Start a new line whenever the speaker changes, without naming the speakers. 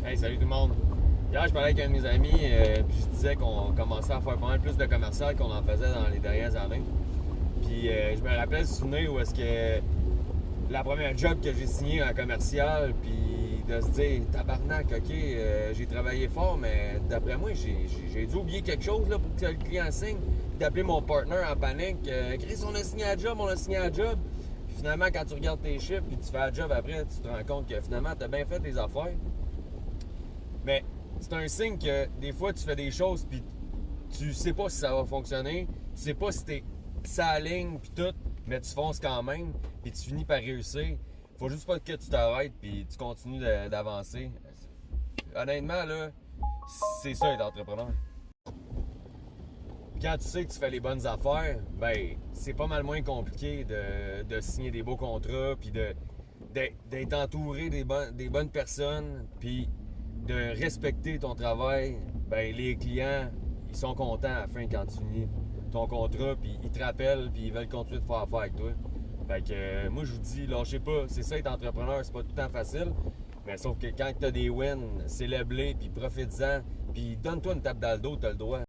Hey, salut tout le monde. Hier, je parlais avec un de mes amis, puis je disais qu'on commençait à faire pas mal plus de commercial qu'on en faisait dans les dernières années. Puis je me rappelle ce souvenir où est-ce que la première job que j'ai signé en commercial, puis de se dire, tabarnak, ok, j'ai travaillé fort, mais d'après moi, j'ai dû oublier quelque chose là, pour que le client signe. Puis d'appeler mon partner en panique, Chris, on a signé la job, on a signé la job. Puis finalement, quand tu regardes tes chiffres, puis tu fais la job après, tu te rends compte que finalement, tu as bien fait tes affaires. Mais c'est un signe que des fois, tu fais des choses, puis tu sais pas si ça va fonctionner, tu sais pas si t'es ça ligne, puis tout, mais tu fonces quand même, puis tu finis par réussir. Faut juste pas que tu t'arrêtes, puis tu continues d'avancer. Honnêtement, là, c'est ça être entrepreneur. Puis quand tu sais que tu fais les bonnes affaires, ben, c'est pas mal moins compliqué de signer des beaux contrats, puis d'être entouré des bonnes personnes, puis de respecter ton travail. Ben, les clients, ils sont contents à la fin quand tu finis ton contrat, puis ils te rappellent, puis ils veulent continuer de faire affaire avec toi. Fait que moi, je vous dis, lâchez pas. C'est ça, être entrepreneur, c'est pas tout le temps facile. Mais sauf que quand t'as des wins, célèbre-les, puis profite-en, puis donne-toi une tape dans le dos, t'as le droit.